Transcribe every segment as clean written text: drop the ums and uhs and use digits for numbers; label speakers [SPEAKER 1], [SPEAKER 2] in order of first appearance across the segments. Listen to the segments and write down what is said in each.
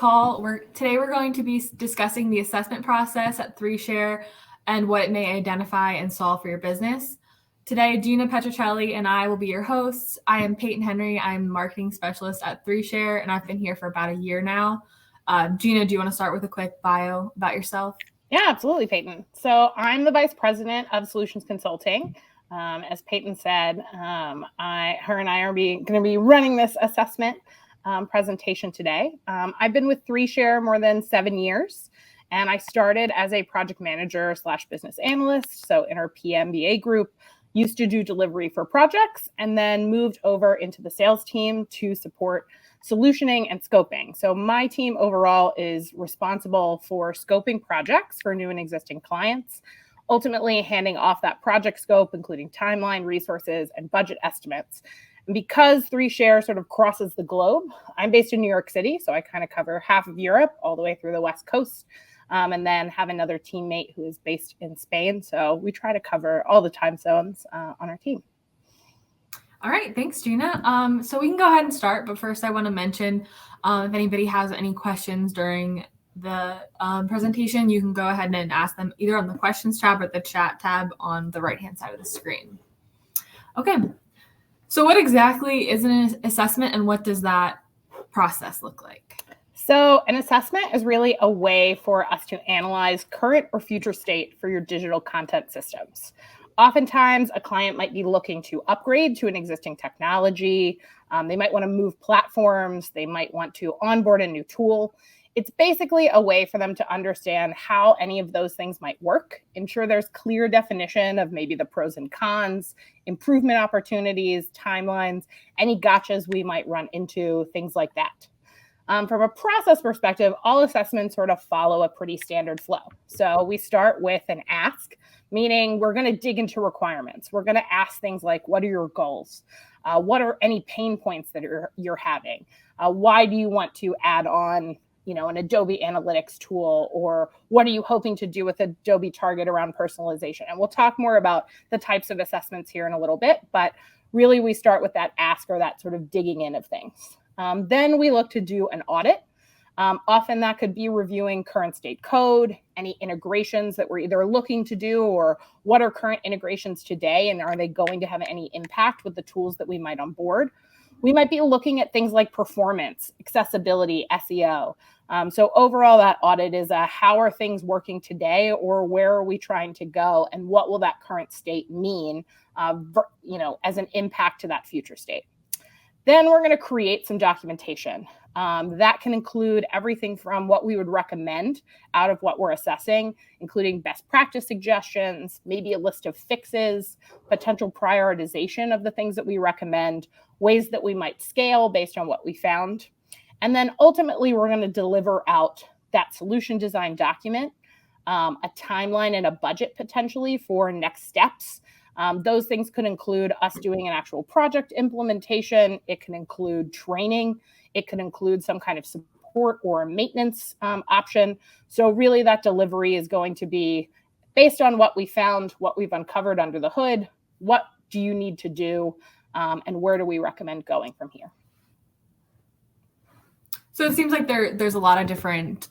[SPEAKER 1] call. Today we're going to be discussing the assessment process at 3Share and what it may identify and solve for your business. Today, Gina Petrocelli and I will be your hosts. I am Peyton Henry. I'm marketing specialist at 3Share, and I've been here for about a year now. Gina, do you want to start with a quick bio about yourself?
[SPEAKER 2] Yeah, absolutely, Peyton. So I'm the Vice President of Solutions Consulting. As Peyton said, her and I are going to be running this assessment presentation today. I've been with 3Share more than 7 years, and I started as a project manager / business analyst. So in our PMBA group, used to do delivery for projects, and then moved over into the sales team to support solutioning and scoping. So my team overall is responsible for scoping projects for new and existing clients, ultimately handing off that project scope, including timeline, resources, and budget estimates. And because 3Share sort of crosses the globe, I'm based in New York City, so I kind of cover half of Europe all the way through the West Coast, and then have another teammate who is based in Spain. So we try to cover all the time zones on our team.
[SPEAKER 1] All right, thanks, Gina. So we can go ahead and start, but first I want to mention if anybody has any questions during the presentation, you can go ahead and ask them either on the questions tab or the chat tab on the right-hand side of the screen. Okay, so what exactly is an assessment and what does that process look like?
[SPEAKER 2] So an assessment is really a way for us to analyze current or future state for your digital content systems. Oftentimes, a client might be looking to upgrade to an existing technology. They might want to move platforms. They might want to onboard a new tool. It's basically a way for them to understand how any of those things might work, ensure there's clear definition of maybe the pros and cons, improvement opportunities, timelines, any gotchas we might run into, things like that. From a process perspective, all assessments sort of follow a pretty standard flow. So we start with an ask, meaning we're going to dig into requirements. We're going to ask things like, what are your goals? What are any pain points that you're having? Why do you want to add on, an Adobe Analytics tool? Or what are you hoping to do with Adobe Target around personalization? And we'll talk more about the types of assessments here in a little bit, but really we start with that ask or that sort of digging in of things. Then we look to do an audit. Often that could be reviewing current state code, any integrations that we're either looking to do, or what are current integrations today, and are they going to have any impact with the tools that we might onboard? We might be looking at things like performance, accessibility, SEO. So overall, that audit is how are things working today, or where are we trying to go, and what will that current state mean, as an impact to that future state. Then we're going to create some documentation. That can include everything from what we would recommend out of what we're assessing, including best practice suggestions, maybe a list of fixes, potential prioritization of the things that we recommend, ways that we might scale based on what we found. And then ultimately, we're going to deliver out that solution design document, a timeline and a budget potentially for next steps. Those things could include us doing an actual project implementation. It can include training. It could include some kind of support or maintenance option. So really that delivery is going to be based on what we found, what we've uncovered under the hood, what do you need to do, and where do we recommend going from here?
[SPEAKER 1] So it seems like there's a lot of different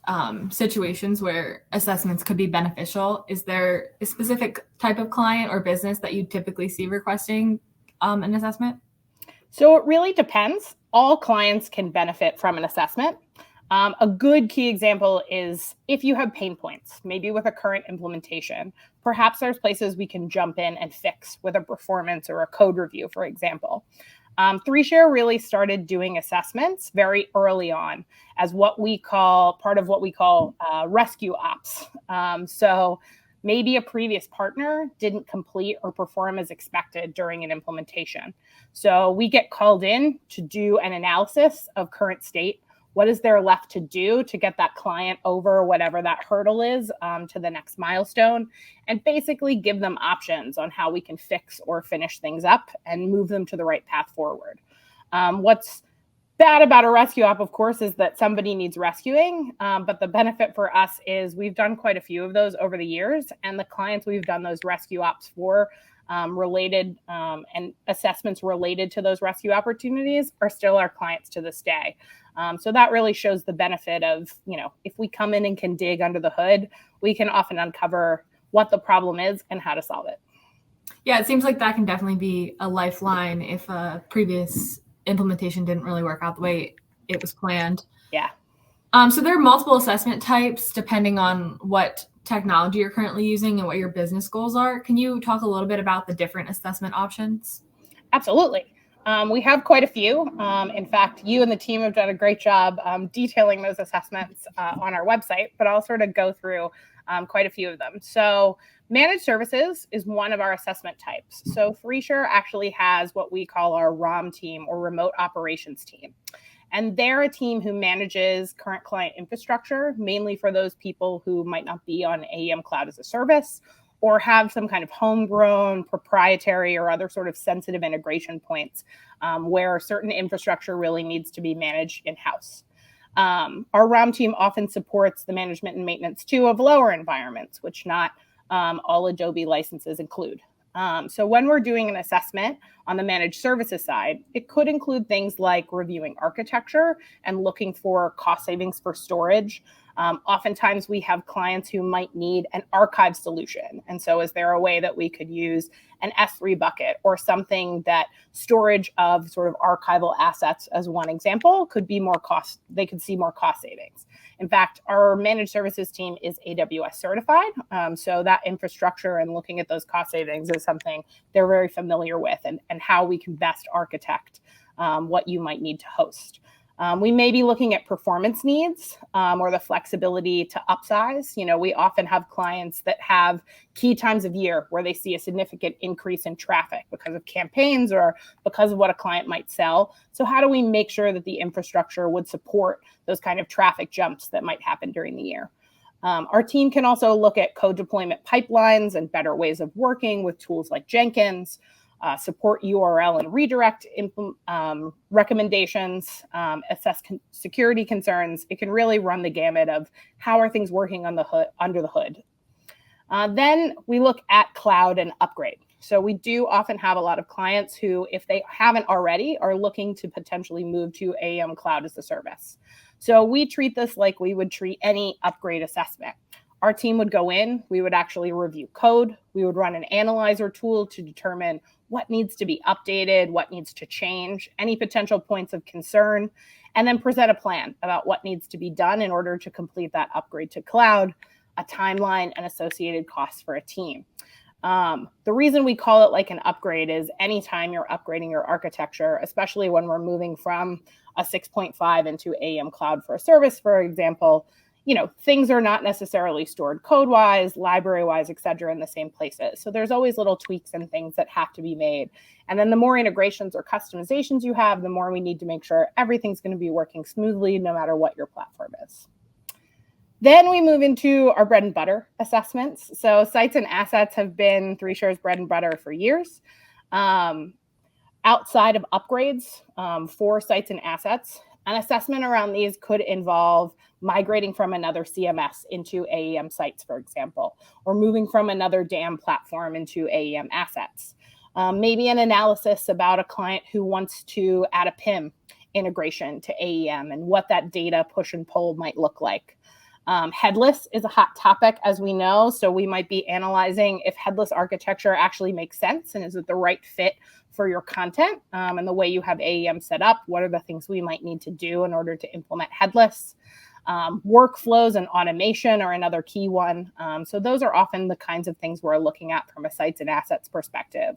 [SPEAKER 1] situations where assessments could be beneficial. Is there a specific type of client or business that you typically see requesting an assessment?
[SPEAKER 2] So it really depends. All clients can benefit from an assessment. A good key example is if you have pain points, maybe with a current implementation, perhaps there's places we can jump in and fix with a performance or a code review, for example. 3Share really started doing assessments very early on as part of what we call rescue ops. So maybe a previous partner didn't complete or perform as expected during an implementation. So we get called in to do an analysis of current state. What is there left to do to get that client over whatever that hurdle is to the next milestone, and basically give them options on how we can fix or finish things up and move them to the right path forward. What's bad about a rescue op, of course, is that somebody needs rescuing. But the benefit for us is we've done quite a few of those over the years, and the clients we've done those rescue ops for related and assessments related to those rescue opportunities are still our clients to this day. So that really shows the benefit of, if we come in and can dig under the hood, we can often uncover what the problem is and how to solve it.
[SPEAKER 1] Yeah, it seems like that can definitely be a lifeline if a previous implementation didn't really work out the way it was planned.
[SPEAKER 2] Yeah.
[SPEAKER 1] So there are multiple assessment types depending on what technology you're currently using and what your business goals are. Can you talk a little bit about the different assessment options?
[SPEAKER 2] Absolutely. We have quite a few. In fact, you and the team have done a great job detailing those assessments on our website, but I'll sort of go through quite a few of them. So managed services is one of our assessment types. So 3Sure actually has what we call our ROM team, or remote operations team. And they're a team who manages current client infrastructure, mainly for those people who might not be on AEM Cloud as a service or have some kind of homegrown, proprietary, or other sort of sensitive integration points where certain infrastructure really needs to be managed in-house. Our ROM team often supports the management and maintenance too of lower environments, which not all Adobe licenses include. So when we're doing an assessment on the managed services side, it could include things like reviewing architecture and looking for cost savings for storage. Oftentimes we have clients who might need an archive solution. And so is there a way that we could use an S3 bucket or something that storage of sort of archival assets, as one example, could be more cost, they could see more cost savings. In fact, our managed services team is AWS certified. So that infrastructure and looking at those cost savings is something they're very familiar with, and how we can best architect what you might need to host. We may be looking at performance needs or the flexibility to upsize. We often have clients that have key times of year where they see a significant increase in traffic because of campaigns or because of what a client might sell. So how do we make sure that the infrastructure would support those kind of traffic jumps that might happen during the year? Our team can also look at code deployment pipelines and better ways of working with tools like Jenkins, support URL and redirect recommendations, assess security concerns. It can really run the gamut of how are things working on the hood, under the hood. Then we look at cloud and upgrade. So we do often have a lot of clients who, if they haven't already, are looking to potentially move to AEM Cloud as a service. So we treat this like we would treat any upgrade assessment. Our team would go in, we would actually review code, we would run an analyzer tool to determine what needs to be updated, what needs to change, any potential points of concern, and then present a plan about what needs to be done in order to complete that upgrade to cloud, a timeline, and associated costs for a team. The reason we call it like an upgrade is anytime you're upgrading your architecture, especially when we're moving from a 6.5 into AEM Cloud for a service, for example, things are not necessarily stored code-wise, library-wise, et cetera, in the same places. So there's always little tweaks and things that have to be made. And then the more integrations or customizations you have, the more we need to make sure everything's going to be working smoothly, no matter what your platform is. Then we move into our bread and butter assessments. So sites and assets have been 3Sure's bread and butter for years. Outside of upgrades for sites and assets, an assessment around these could involve migrating from another CMS into AEM sites, for example, or moving from another DAM platform into AEM assets. Maybe an analysis about a client who wants to add a PIM integration to AEM and what that data push and pull might look like. Headless is a hot topic, as we know, so we might be analyzing if headless architecture actually makes sense and is it the right fit for your content and the way you have AEM set up. What are the things we might need to do in order to implement headless? Workflows and automation are another key one. So those are often the kinds of things we're looking at from a sites and assets perspective.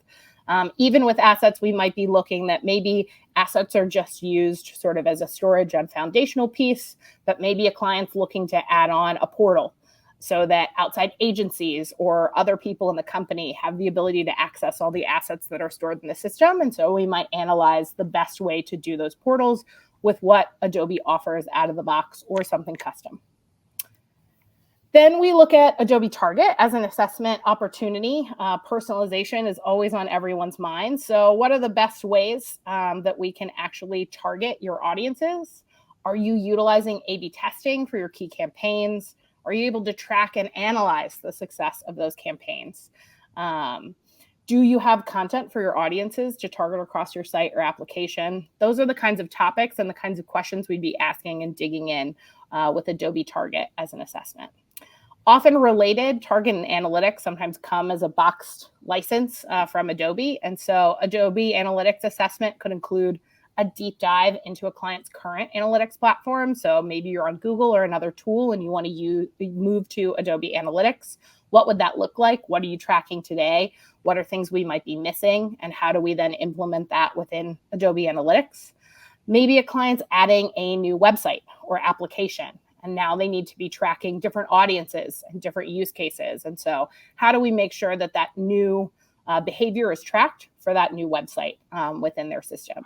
[SPEAKER 2] Even with assets, we might be looking that maybe assets are just used sort of as a storage and foundational piece, but maybe a client's looking to add on a portal so that outside agencies or other people in the company have the ability to access all the assets that are stored in the system. And so we might analyze the best way to do those portals with what Adobe offers out of the box or something custom. Then we look at Adobe Target as an assessment opportunity. Personalization is always on everyone's mind. So what are the best ways that we can actually target your audiences? Are you utilizing A/B testing for your key campaigns? Are you able to track and analyze the success of those campaigns? Do you have content for your audiences to target across your site or application? Those are the kinds of topics and the kinds of questions we'd be asking and digging in with Adobe Target as an assessment. Often related, Target and Analytics sometimes come as a boxed license from Adobe. And so Adobe Analytics assessment could include a deep dive into a client's current analytics platform. So maybe you're on Google or another tool and you want to move to Adobe Analytics. What would that look like? What are you tracking today? What are things we might be missing? And how do we then implement that within Adobe Analytics? Maybe a client's adding a new website or application, and now they need to be tracking different audiences and different use cases. And so how do we make sure that that new behavior is tracked for that new website within their system?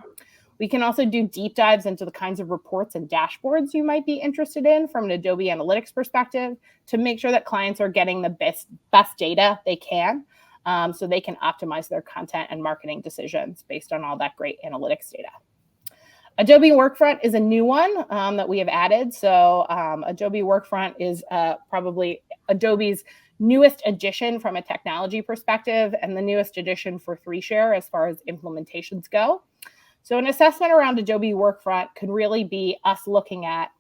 [SPEAKER 2] We can also do deep dives into the kinds of reports and dashboards you might be interested in from an Adobe Analytics perspective to make sure that clients are getting the best data they can so they can optimize their content and marketing decisions based on all that great analytics data. Adobe Workfront is a new one that we have added. So Adobe Workfront is probably Adobe's newest addition from a technology perspective and the newest addition for 3Share as far as implementations go. So an assessment around Adobe Workfront could really be us looking at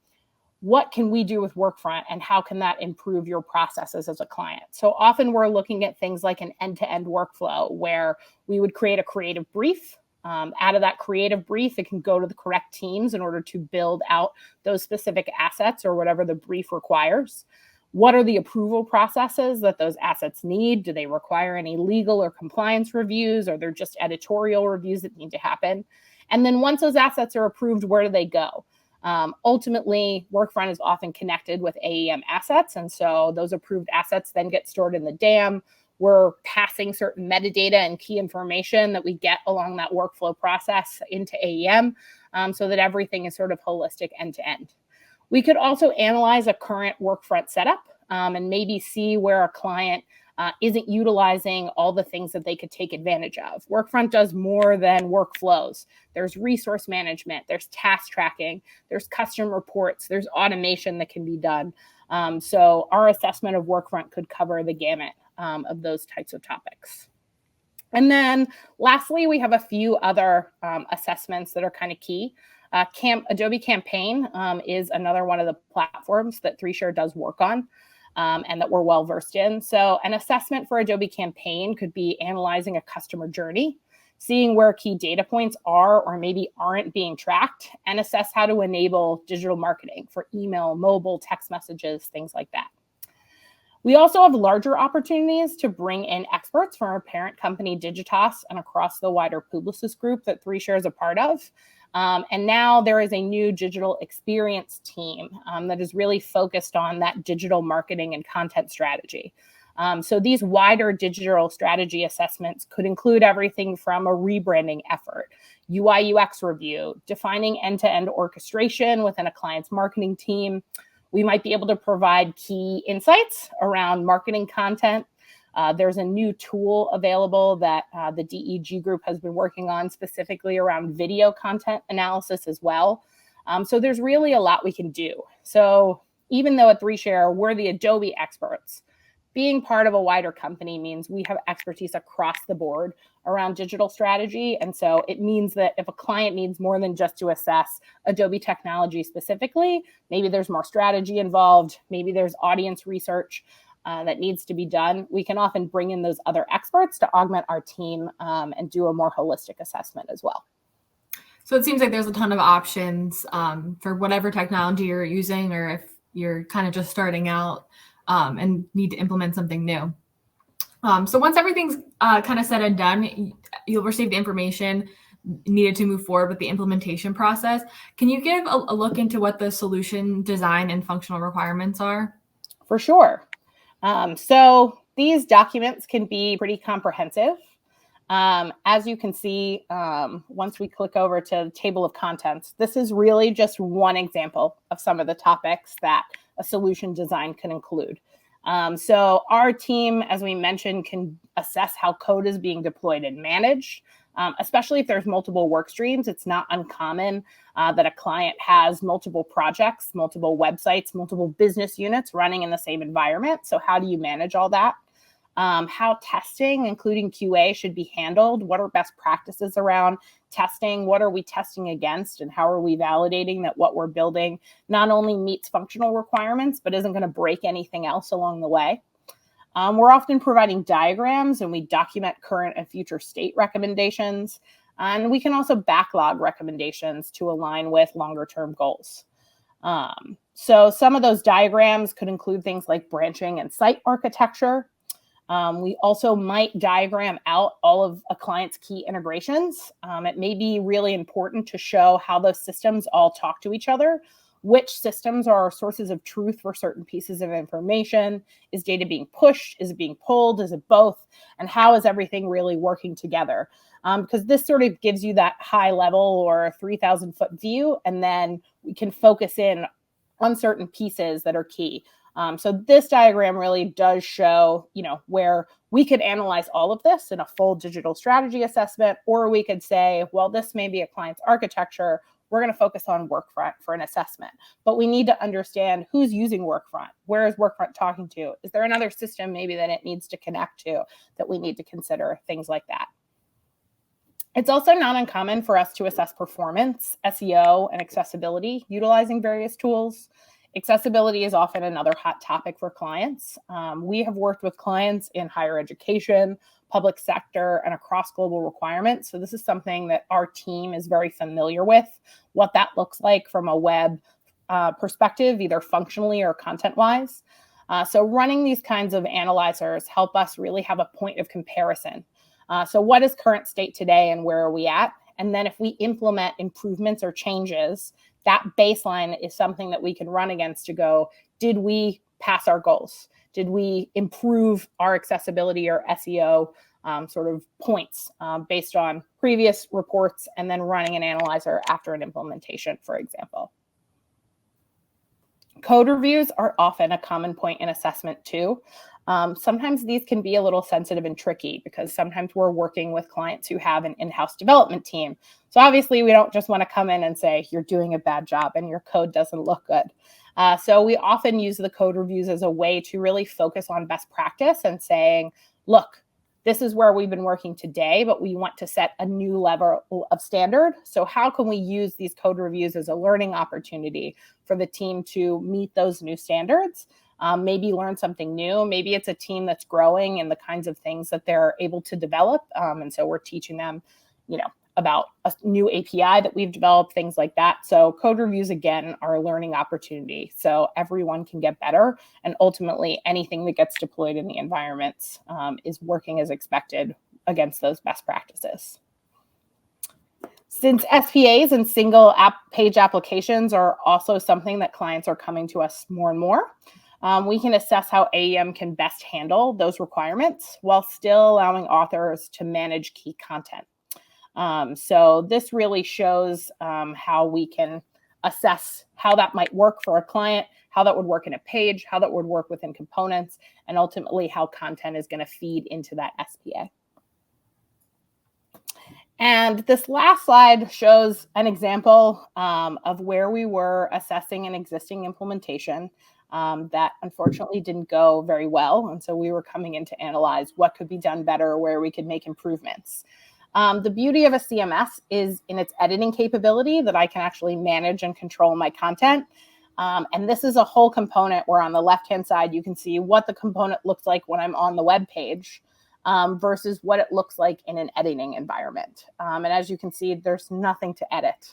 [SPEAKER 2] what can we do with Workfront and how can that improve your processes as a client. So often we're looking at things like an end-to-end workflow where we would create a creative brief. Out of that creative brief, it can go to the correct teams in order to build out those specific assets or whatever the brief requires. What are the approval processes that those assets need? Do they require any legal or compliance reviews? Or they're just editorial reviews that need to happen? And then once those assets are approved, where do they go? Ultimately, Workfront is often connected with AEM assets. And so those approved assets then get stored in the DAM. We're passing certain metadata and key information that we get along that workflow process into AEM so that everything is sort of holistic end to end. We could also analyze a current Workfront setup and maybe see where a client isn't utilizing all the things that they could take advantage of. Workfront does more than workflows. There's resource management, there's task tracking, there's custom reports, there's automation that can be done. So our assessment of Workfront could cover the gamut of those types of topics. And then lastly, we have a few other assessments that are kind of key. Adobe Campaign is another one of the platforms that 3Share does work on. And that we're well versed in. So an assessment for Adobe Campaign could be analyzing a customer journey, seeing where key data points are or maybe aren't being tracked, and assess how to enable digital marketing for email, mobile, text messages, things like that. We also have larger opportunities to bring in experts from our parent company, Digitas, and across the wider Publicis group that 3Share is a part of. And now there is a new digital experience team that is really focused on that digital marketing and content strategy. So these wider digital strategy assessments could include everything from a rebranding effort, UI UX review, defining end-to-end orchestration within a client's marketing team. We might be able to provide key insights around marketing content. There's a new tool available that the DEG group has been working on specifically around video content analysis as well. So there's really a lot we can do. So even though at 3Share, we're the Adobe experts, being part of a wider company means we have expertise across the board around digital strategy. And so it means that if a client needs more than just to assess Adobe technology specifically, maybe there's more strategy involved, maybe there's audience research that needs to be done, we can often bring in those other experts to augment our team and do a more holistic assessment as well.
[SPEAKER 1] So it seems like there's a ton of options for whatever technology you're using, or if you're kind of just starting out and need to implement something new. So once everything's kind of said and done, you'll receive the information needed to move forward with the implementation process. Can you give a look into what the solution design and functional requirements are?
[SPEAKER 2] For sure. So these documents can be pretty comprehensive. As you can see, once we click over to the table of contents, this is really just one example of some of the topics that a solution design can include. So our team, as we mentioned, can assess how code is being deployed and managed, especially if there's multiple work streams. It's not uncommon that a client has multiple projects, multiple websites, multiple business units running in the same environment. So how do you manage all that? how testing, including QA, should be handled. What are best practices around testing? What are we testing against? And how are we validating that what we're building not only meets functional requirements, but isn't going to break anything else along the way? We're often providing diagrams, and we document current and future state recommendations. And we can also backlog recommendations to align with longer-term goals. So some of those diagrams could include things like branching and site architecture. We also might diagram out all of a client's key integrations. It may be really important to show how those systems all talk to each other. Which systems are sources of truth for certain pieces of information? Is data being pushed? Is it being pulled? Is it both? And how is everything really working together? Because this sort of gives you that high level or 3,000-foot view, and then we can focus in on certain pieces that are key. So this diagram really does show, where we could analyze all of this in a full digital strategy assessment, or we could say, well, this may be a client's architecture. We're going to focus on Workfront for an assessment, but we need to understand who's using Workfront. Where is Workfront talking to? Is there another system maybe that it needs to connect to that we need to consider? Things like that. It's also not uncommon for us to assess performance, SEO, and accessibility utilizing various tools. Accessibility is often another hot topic for clients. We have worked with clients in higher education, public sector, and across global requirements. So this is something that our team is very familiar with, what that looks like from a web perspective, either functionally or content-wise. So running these kinds of analyzers help us really have a point of comparison. So what is current state today and where are we at? And then if we implement improvements or changes, that baseline is something that we can run against to go, did we pass our goals? Did we improve our accessibility or SEO sort of points based on previous reports and then running an analyzer after an implementation, for example? Code reviews are often a common point in assessment too. Sometimes these can be a little sensitive and tricky because sometimes we're working with clients who have an in-house development team. So obviously we don't just want to come in and say, you're doing a bad job and your code doesn't look good. So we often use the code reviews as a way to really focus on best practice and saying, look, this is where we've been working today, but we want to set a new level of standard. So how can we use these code reviews as a learning opportunity for the team to meet those new standards? Maybe learn something new. Maybe it's a team that's growing and the kinds of things that they're able to develop. And so we're teaching them, about a new API that we've developed, things like that. So code reviews, again, are a learning opportunity. So everyone can get better. And ultimately, anything that gets deployed in the environments is working as expected against those best practices. Since SPAs and single page applications are also something that clients are coming to us more and more, we can assess how AEM can best handle those requirements while still allowing authors to manage key content. So this really shows how we can assess how that might work for a client, how that would work in a page, how that would work within components, and ultimately how content is going to feed into that SPA. And this last slide shows an example of where we were assessing an existing implementation that unfortunately didn't go very well. And so we were coming in to analyze what could be done better, where we could make improvements. The beauty of a CMS is in its editing capability that I can actually manage and control my content. And this is a whole component where on the left-hand side, you can see what the component looks like when I'm on the web page versus what it looks like in an editing environment. And as you can see, there's nothing to edit.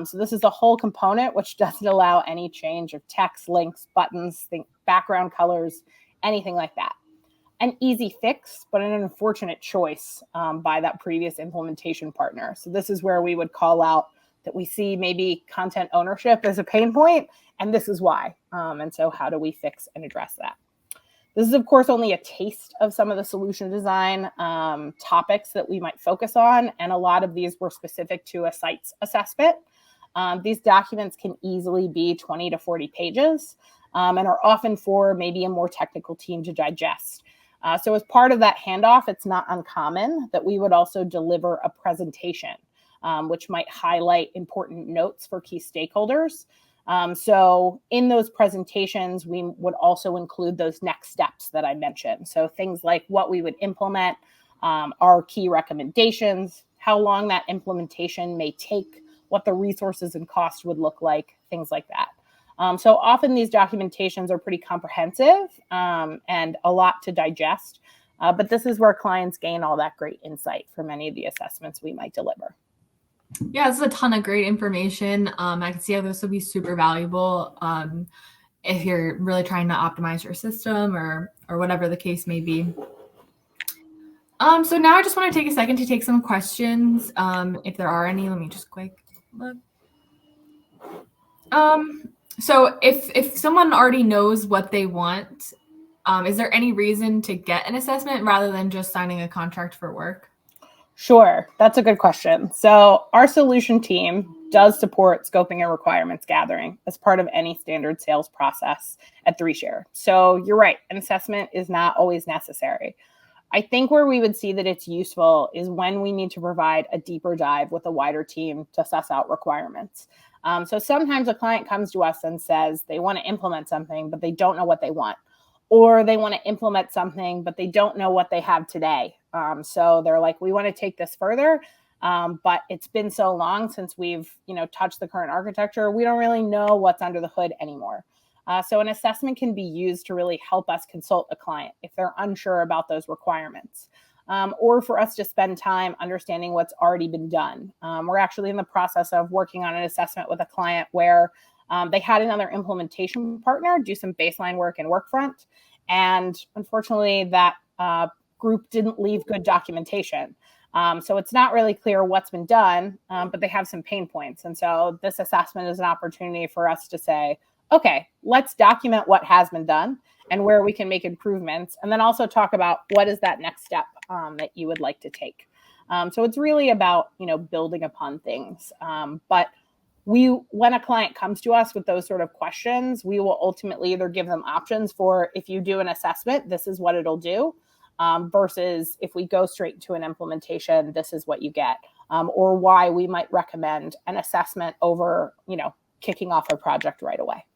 [SPEAKER 2] So this is a whole component which doesn't allow any change of text, links, buttons, background colors, anything like that. An easy fix, but an unfortunate choice by that previous implementation partner. So this is where we would call out that we see maybe content ownership as a pain point, and this is why. And so how do we fix and address that? This is, of course, only a taste of some of the solution design topics that we might focus on, and a lot of these were specific to a site's assessment. These documents can easily be 20 to 40 pages and are often for maybe a more technical team to digest. So as part of that handoff, it's not uncommon that we would also deliver a presentation, which might highlight important notes for key stakeholders. So in those presentations, we would also include those next steps that I mentioned. So things like what we would implement, our key recommendations, how long that implementation may take, what the resources and cost would look like, things like that. So often these documentations are pretty comprehensive and a lot to digest, but this is where clients gain all that great insight from any of the assessments we might deliver.
[SPEAKER 1] Yeah, this is a ton of great information. I can see how this would be super valuable if you're really trying to optimize your system or whatever the case may be. So now I just want to take a second to take some questions. If there are any, let me just quick look. So if someone already knows what they want, is there any reason to get an assessment rather than just signing a contract for work?
[SPEAKER 2] Sure, that's a good question. So our solution team does support scoping and requirements gathering as part of any standard sales process at 3Share. So you're right, an assessment is not always necessary. I think where we would see that it's useful is when we need to provide a deeper dive with a wider team to suss out requirements. So sometimes a client comes to us and says they want to implement something, but they don't know what they want. Or they want to implement something, but they don't know what they have today. So they're like, we want to take this further, but it's been so long since we've touched the current architecture. We don't really know what's under the hood anymore. So an assessment can be used to really help us consult a client if they're unsure about those requirements, or for us to spend time understanding what's already been done. We're actually in the process of working on an assessment with a client where they had another implementation partner do some baseline work in Workfront. And unfortunately, that group didn't leave good documentation. So it's not really clear what's been done, but they have some pain points. And so this assessment is an opportunity for us to say, okay, let's document what has been done and where we can make improvements. And then also talk about what is that next step that you would like to take. So it's really about, building upon things. But when a client comes to us with those sort of questions, we will ultimately either give them options for, if you do an assessment, this is what it'll do, versus if we go straight to an implementation, this is what you get, or why we might recommend an assessment over, kicking off a project right away.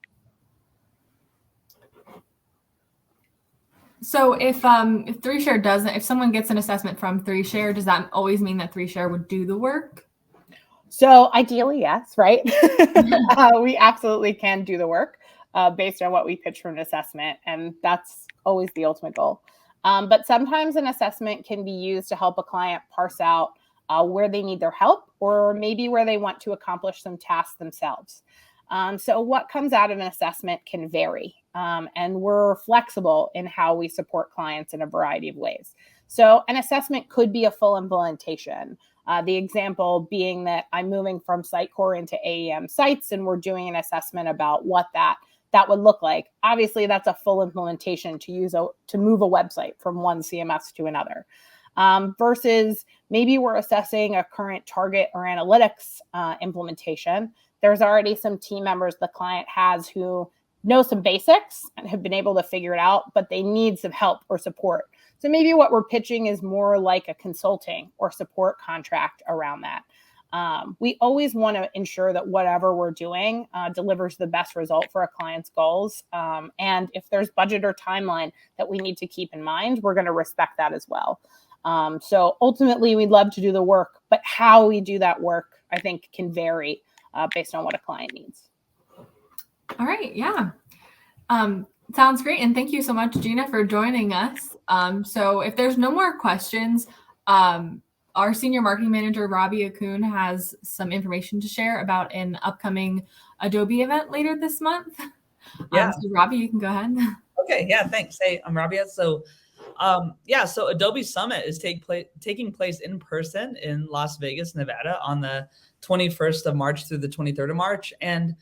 [SPEAKER 1] So if 3Share doesn't, if someone gets an assessment from 3Share, does that always mean that 3Share would do the work?
[SPEAKER 2] So ideally, yes, right? We absolutely can do the work based on what we pitch from an assessment, and that's always the ultimate goal. But sometimes an assessment can be used to help a client parse out where they need their help, or maybe where they want to accomplish some tasks themselves. So what comes out of an assessment can vary, and we're flexible in how we support clients in a variety of ways. So an assessment could be a full implementation. The example being that I'm moving from Sitecore into AEM Sites, and we're doing an assessment about what that would look like. Obviously, that's a full implementation to move a website from one CMS to another. Versus maybe we're assessing a current target or analytics implementation. There's already some team members the client has who know some basics and have been able to figure it out, but they need some help or support. So maybe what we're pitching is more like a consulting or support contract around that. We always want to ensure that whatever we're doing delivers the best result for a client's goals. And if there's budget or timeline that we need to keep in mind, we're going to respect that as well. So ultimately, we'd love to do the work, but how we do that work, I think, can vary based on what a client needs.
[SPEAKER 1] All right. Yeah. Sounds great. And thank you so much, Gina, for joining us. So if there's no more questions, our senior marketing manager, Robbie Akun, has some information to share about an upcoming Adobe event later this month.
[SPEAKER 3] Yeah.
[SPEAKER 1] So Robbie, you can go ahead.
[SPEAKER 3] Okay. Yeah. Thanks. Hey, I'm Robbie. So Adobe Summit is taking place in person in Las Vegas, Nevada on the 21st of March through the 23rd of March. And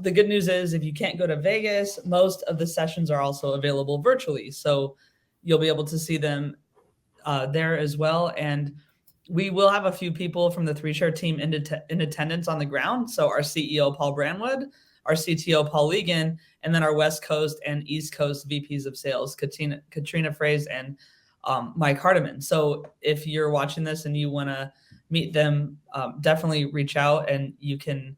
[SPEAKER 3] the good news is if you can't go to Vegas, most of the sessions are also available virtually. So you'll be able to see them there as well. And we will have a few people from the 3Share team in attendance on the ground. So our CEO, Paul Branwood, our CTO, Paul Legan, and then our West Coast and East Coast VPs of sales, Katrina Fraze and Mike Hardiman. So if you're watching this and you want to meet them, definitely reach out and you can,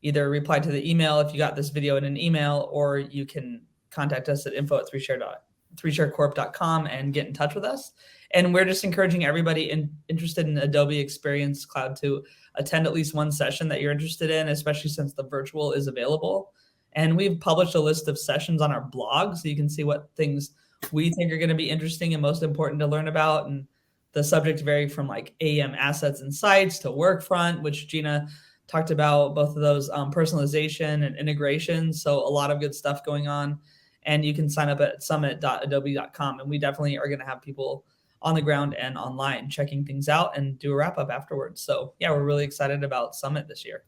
[SPEAKER 3] either reply to the email if you got this video in an email, or you can contact us at info@3sharecorp.com and get in touch with us. And we're just encouraging everybody interested in Adobe Experience Cloud to attend at least one session that you're interested in, especially since the virtual is available. And we've published a list of sessions on our blog, so you can see what things we think are going to be interesting and most important to learn about. And the subjects vary from like AEM assets and sites to Workfront, which Gina talked about, both of those, personalization and integration. So a lot of good stuff going on. And you can sign up at summit.adobe.com. And we definitely are going to have people on the ground and online checking things out and do a wrap up afterwards. So yeah, we're really excited about Summit this year.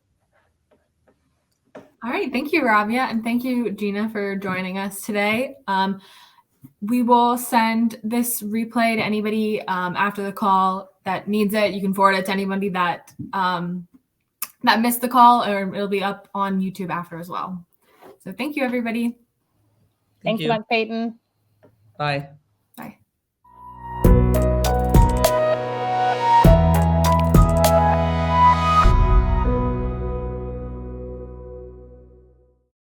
[SPEAKER 1] All right. Thank you, Rabia. And thank you, Gina, for joining us today. We will send this replay to anybody after the call that needs it. You can forward it to anybody that that missed the call, or it'll be up on YouTube after as well. So thank you, everybody.
[SPEAKER 2] Thanks so much, Peyton.
[SPEAKER 3] Bye.